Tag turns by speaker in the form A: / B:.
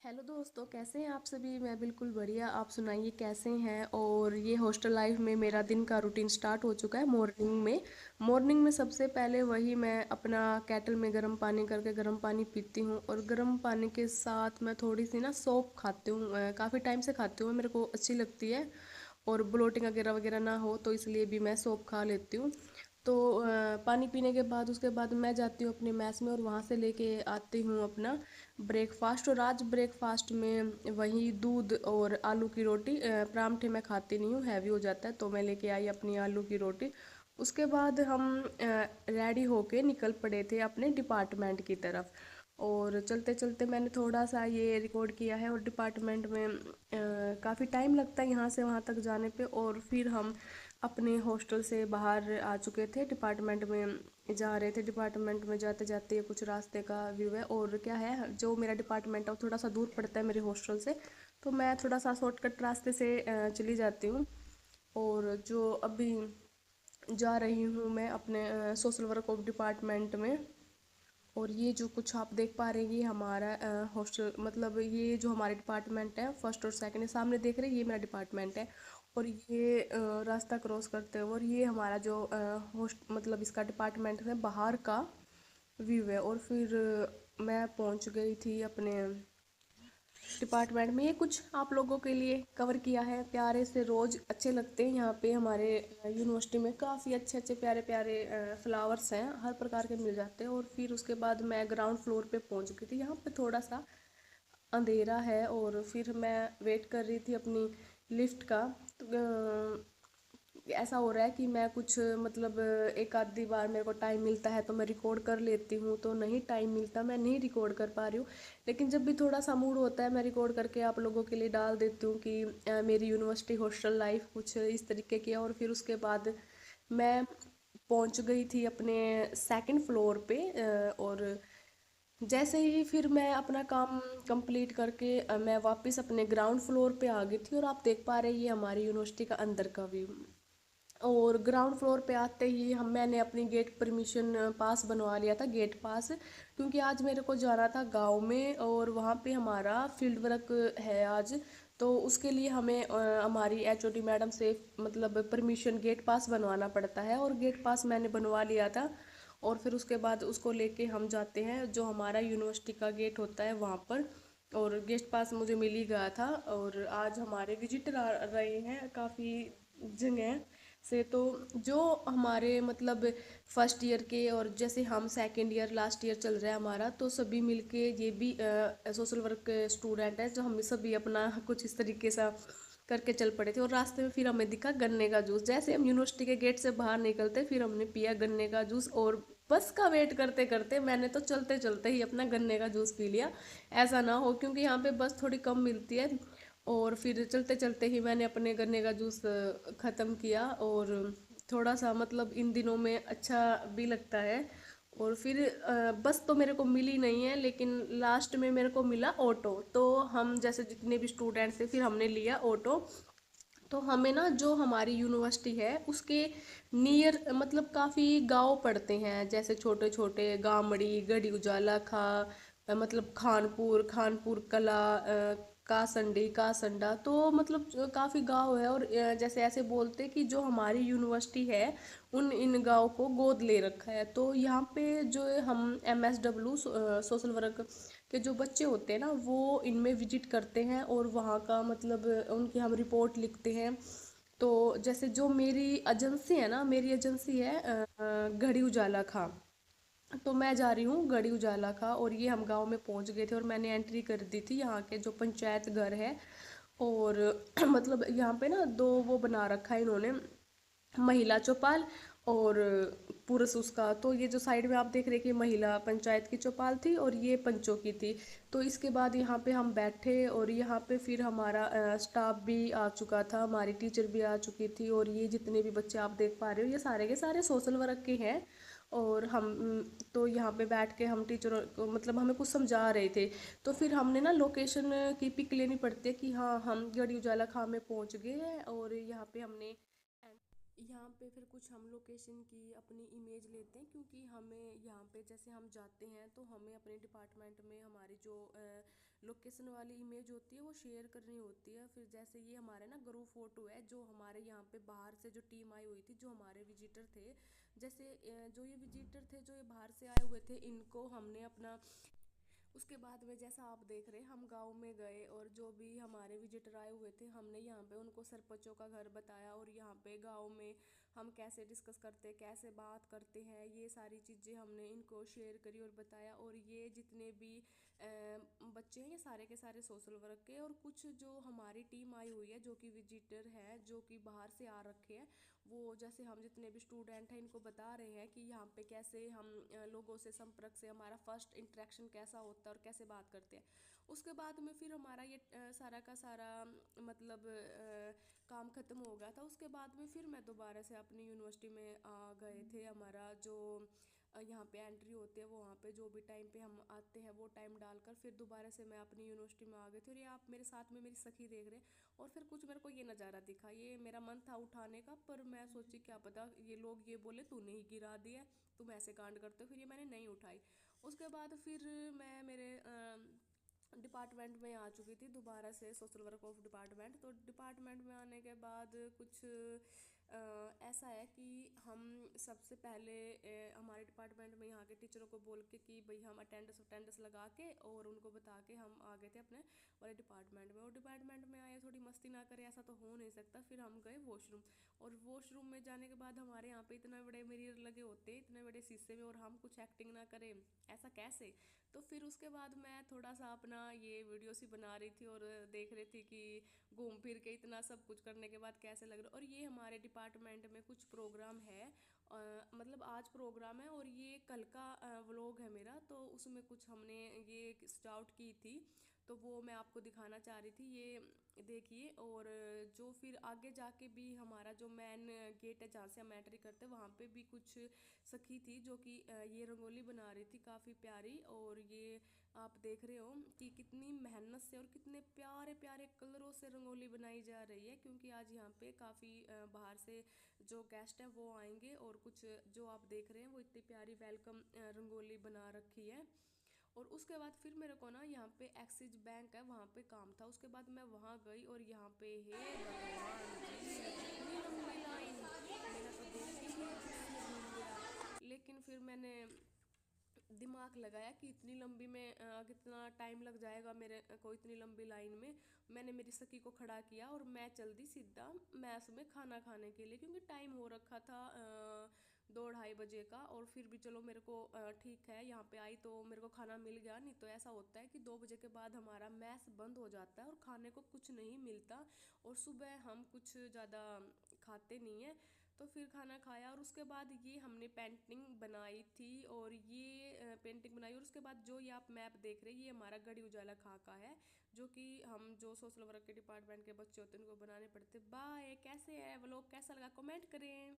A: Hello दोस्तों, कैसे हैं आप सभी। मैं बिल्कुल बढ़िया। आप सुनाइए कैसे हैं। और ये हॉस्टल लाइफ में मेरा दिन का रूटीन स्टार्ट हो चुका है। मॉर्निंग में सबसे पहले वही मैं अपना केटल में गर्म पानी करके गर्म पानी पीती हूँ। और गर्म पानी के साथ मैं थोड़ी सी ना सौंफ खाती हूँ। काफ़ी टाइम से खाती हूँ, मेरे को अच्छी लगती है। और ब्लोटिंग वगैरह वगैरह ना हो तो इसलिए भी मैं सौंफ खा लेती हूँ। तो पानी पीने के बाद उसके बाद मैं जाती हूँ अपने मैस में और वहाँ से लेके आती हूँ अपना ब्रेकफास्ट। और आज ब्रेकफास्ट में वही दूध और आलू की रोटी। परांठे मैं खाती नहीं हूँ, हैवी हो जाता है, तो मैं लेके आई अपनी आलू की रोटी। उसके बाद हम रेडी होके निकल पड़े थे अपने डिपार्टमेंट की तरफ। और चलते चलते मैंने थोड़ा सा ये रिकॉर्ड किया है। और डिपार्टमेंट में काफ़ी टाइम लगता है यहाँ से वहाँ तक जाने पे। और फिर हम अपने हॉस्टल से बाहर आ चुके थे, डिपार्टमेंट में जा रहे थे। डिपार्टमेंट में जाते जाते ये कुछ रास्ते का व्यू है। और क्या है, जो मेरा डिपार्टमेंट है वो थोड़ा सा दूर पड़ता है मेरे हॉस्टल से। तो मैं थोड़ा सा शॉर्टकट रास्ते से चली जाती हूँ। और जो अभी जा रही हूँ मैं अपने सोशल वर्क ऑफ डिपार्टमेंट में। और ये जो कुछ आप देख पा रहे हैं ये हमारा हॉस्टल, मतलब ये जो हमारे डिपार्टमेंट है फर्स्ट और सेकंड है, सामने देख रहे हैं ये मेरा डिपार्टमेंट है। और ये रास्ता क्रॉस करते हुए और ये हमारा जो होस्ट मतलब इसका डिपार्टमेंट है बाहर का व्यू है। और फिर मैं पहुंच गई थी अपने डिपार्टमेंट में। ये कुछ आप लोगों के लिए कवर किया है। प्यारे से रोज अच्छे लगते हैं यहाँ पे। हमारे यूनिवर्सिटी में काफ़ी अच्छे अच्छे प्यारे प्यारे फ्लावर्स हैं, हर प्रकार के मिल जाते हैं। और फिर उसके बाद मैं ग्राउंड फ्लोर पे पहुँच गई थी। यहाँ पे थोड़ा सा अंधेरा है और फिर मैं वेट कर रही थी अपनी लिफ्ट का। तो ऐसा हो रहा है कि मैं कुछ मतलब एक आधी बार मेरे को टाइम मिलता है तो मैं रिकॉर्ड कर लेती हूँ, तो नहीं टाइम मिलता मैं नहीं रिकॉर्ड कर पा रही हूँ। लेकिन जब भी थोड़ा सा मूड होता है मैं रिकॉर्ड करके आप लोगों के लिए डाल देती हूँ कि मेरी यूनिवर्सिटी हॉस्टल लाइफ कुछ इस तरीके की है। और फिर उसके बाद मैं पहुँच गई थी अपने सेकंड फ्लोर पे। और जैसे ही फिर मैं अपना काम कंप्लीट करके मैं वापस अपने ग्राउंड फ्लोर पे आ गई थी। और आप देख पा रहे हैं ये हमारी यूनिवर्सिटी का अंदर का व्यू। और ग्राउंड फ्लोर पे आते ही हम मैंने अपनी गेट परमिशन पास बनवा लिया था, गेट पास। क्योंकि आज मेरे को जाना था गांव में और वहाँ पे हमारा फील्ड वर्क है आज। तो उसके लिए हमें हमारी एचओडी मैडम से मतलब परमिशन गेट पास बनवाना पड़ता है। और गेट पास मैंने बनवा लिया था। और फिर उसके बाद उसको लेके हम जाते हैं जो हमारा यूनिवर्सिटी का गेट होता है वहाँ पर। और गेस्ट पास मुझे मिल ही गया था। और आज हमारे विजिटर आ रहे हैं काफ़ी जगह से। तो जो हमारे मतलब फर्स्ट ईयर के और जैसे हम सेकंड ईयर लास्ट ईयर चल रहा है हमारा, तो सभी मिलके ये भी सोशल वर्क के स्टूडेंट है, जो हम सभी अपना कुछ इस तरीके से करके चल पड़े थे। और रास्ते में फिर हमें दिखा गन्ने का जूस। जैसे हम यूनिवर्सिटी के गेट से बाहर निकलते फिर हमने पिया गन्ने का जूस। और बस का वेट करते करते मैंने तो चलते चलते ही अपना गन्ने का जूस पी लिया। ऐसा ना हो क्योंकि यहाँ पे बस थोड़ी कम मिलती है। और फिर चलते चलते ही मैंने अपने गन्ने का जूस ख़त्म किया। और थोड़ा सा मतलब इन दिनों में अच्छा भी लगता है। और फिर बस तो मेरे को मिली नहीं है, लेकिन लास्ट में मेरे को मिला ऑटो। तो हम जैसे जितने भी स्टूडेंट्स थे फिर हमने लिया ऑटो। तो हमें ना जो हमारी यूनिवर्सिटी है उसके नियर मतलब काफ़ी गांव पड़ते हैं, जैसे छोटे छोटे गामड़ी, गढ़ी उजाला खा, मतलब खानपुर, खानपुर कला, कासंडी, कासंडा। तो मतलब काफ़ी गांव है। और जैसे ऐसे बोलते कि जो हमारी यूनिवर्सिटी है उन इन गांव को गोद ले रखा है। तो यहाँ पे जो हम MSW सोशल वर्क के जो बच्चे होते हैं ना वो इनमें विजिट करते हैं और वहाँ का मतलब उनकी हम रिपोर्ट लिखते हैं। तो जैसे जो मेरी एजेंसी है ना, मेरी एजेंसी है घड़ी उजाला खां। तो मैं जा रही हूँ गढ़ी उजाला का। और ये हम गांव में पहुंच गए थे और मैंने एंट्री कर दी थी यहाँ के जो पंचायत घर है। और मतलब यहाँ पे ना दो वो बना रखा है इन्होंने, महिला चौपाल और पुरुष उसका। तो ये जो साइड में आप देख रहे हैं कि महिला पंचायत की चौपाल थी और ये पंचों की थी। तो इसके बाद यहाँ पे हम बैठे और यहाँ पे फिर हमारा स्टाफ भी आ चुका था, हमारी टीचर भी आ चुकी थी। और ये जितने भी बच्चे आप देख पा रहे हो ये सारे के सारे सोशल वर्क के हैं। और हम तो यहाँ पे बैठ के हम टीचर को मतलब हमें कुछ समझा रहे थे। तो फिर हमने ना लोकेशन की पिक लेनी पड़ती है कि हाँ हम गढ़ी उजाला खां में पहुँच गए हैं। और यहाँ पे हमने यहाँ पे फिर कुछ हम लोकेशन की अपनी इमेज लेते हैं, क्योंकि हमें यहाँ पे जैसे हम जाते हैं तो हमें अपने डिपार्टमेंट में हमारी जो लोकेशन वाली इमेज होती है वो शेयर करनी होती है। फिर जैसे ये हमारे ना ग्रुप फोटो है जो हमारे यहाँ पे बाहर से जो टीम आई हुई थी, जो हमारे विजिटर थे, जैसे जो ये विजिटर थे जो ये बाहर से आए हुए थे, इनको हमने अपना, उसके बाद में जैसा आप देख रहे हैं हम गांव में गए और जो भी हमारे विजिटर आए हुए थे हमने यहाँ पे उनको सरपंचों का घर बताया, और यहाँ पे गांव में हम कैसे डिस्कस करते हैं, कैसे बात करते हैं, ये सारी चीज़ें हमने इनको शेयर करी और बताया। और ये जितने भी बच्चे हैं ये सारे के सारे सोशल वर्क के, और कुछ जो हमारी टीम आई हुई है जो कि विजिटर है जो कि बाहर से आ रखे हैं, वो जैसे हम जितने भी स्टूडेंट हैं इनको बता रहे हैं कि यहाँ पे कैसे हम लोगों से संपर्क से हमारा फर्स्ट इंटरेक्शन कैसा होता है और कैसे बात करते हैं। उसके बाद में फिर हमारा ये सारा का सारा मतलब काम खत्म हो गया था। उसके बाद में फिर मैं दोबारा से अपनी यूनिवर्सिटी में आ गए थे। हमारा जो यहाँ पे एंट्री होती है वो वहाँ पे जो भी टाइम पे हम आते हैं वो टाइम डालकर फिर दोबारा से मैं अपनी यूनिवर्सिटी में आ गई थी। और ये आप मेरे साथ में मेरी सखी देख रहे हैं। और फिर कुछ मेरे को ये नज़ारा दिखा, ये मेरा मन था उठाने का, पर मैं सोची क्या पता ये लोग ये बोले तूने ही गिरा दिया है, तुम ऐसे कांड करते हो, फिर ये मैंने नहीं उठाई। उसके बाद फिर मैं मेरे डिपार्टमेंट में आ चुकी थी दोबारा से, सोशल वर्क ऑफ डिपार्टमेंट। तो डिपार्टमेंट में आने के बाद कुछ ऐसा है कि हम सबसे पहले हमारे डिपार्टमेंट में यहाँ के टीचरों को बोल के कि भाई हम अटेंडेंस अटेंडेंस लगा के और उनको बता के हम आ गए थे अपने वाले डिपार्टमेंट में। और डिपार्टमेंट में आए, थोड़ी मस्ती ना करें ऐसा तो हो नहीं सकता। फिर हम गए वॉशरूम, और वॉशरूम में जाने के बाद हमारे यहाँ पे इतने बड़े मिरर लगे होते हैं, इतने बड़े शीशे में, और हम कुछ एक्टिंग ना करें, ऐसा कैसे। तो फिर उसके बाद मैं थोड़ा सा अपना ये वीडियोस ही बना रही थी और देख रही थी कि घूम फिर के इतना सब कुछ करने के बाद कैसे लग रहा है। और ये हमारे डिपार्टमेंट में कुछ प्रोग्राम है, मतलब आज प्रोग्राम है और ये कल का व्लॉग है मेरा, तो उसमें कुछ हमने ये स्टार्ट की थी, तो वो मैं आपको दिखाना चाह रही थी, ये देखिए। और जो फिर आगे जाके भी हमारा जो मेन गेट है जहाँ से हम एंट्री करते हैं, वहाँ पे भी कुछ सखी थी जो कि ये रंगोली बना रही थी काफ़ी प्यारी। और ये आप देख रहे हो कि कितनी मेहनत से और कितने प्यारे प्यारे कलरों से रंगोली बनाई जा रही है, क्योंकि आज यहाँ पे काफ़ी बाहर से जो गेस्ट हैं वो आएंगे। और कुछ जो आप देख रहे हैं वो इतनी प्यारी वेलकम रंगोली बना रखी है। और उसके बाद फिर मेरे को ना यहाँ पे एक्सिस बैंक है वहाँ पे काम था, उसके बाद मैं वहाँ गई और यहाँ पे हे भगवान जी इतनी लंबी लाइन, मेरा तो देख के ही जिससे घूम गया। लेकिन फिर मैंने दिमाग लगाया कि इतनी लंबी में कितना टाइम लग जाएगा मेरे को इतनी लंबी लाइन में। मैंने मेरी सखी को खड़ा किया और मैं चल दी सीधा मैस में खाना खाने के लिए, क्योंकि टाइम हो रखा था 2-2:30 बजे का। और फिर भी चलो मेरे को ठीक है यहाँ पे आई तो मेरे को खाना मिल गया, नहीं तो ऐसा होता है कि 2 बजे के बाद हमारा मैस बंद हो जाता है और खाने को कुछ नहीं मिलता, और सुबह हम कुछ ज़्यादा खाते नहीं हैं। तो फिर खाना खाया और उसके बाद ये हमने पेंटिंग बनाई थी, और ये पेंटिंग बनाई। और उसके बाद जो ये आप मैप देख रहे हैं ये हमारा गढ़ी उजाला खाका है, जो कि हम जो सोशल वर्क के डिपार्टमेंट के बच्चे होते हैं उनको बनाने पड़ते। बाय, कैसे है व्लॉग, कैसा लगा कमेंट करें।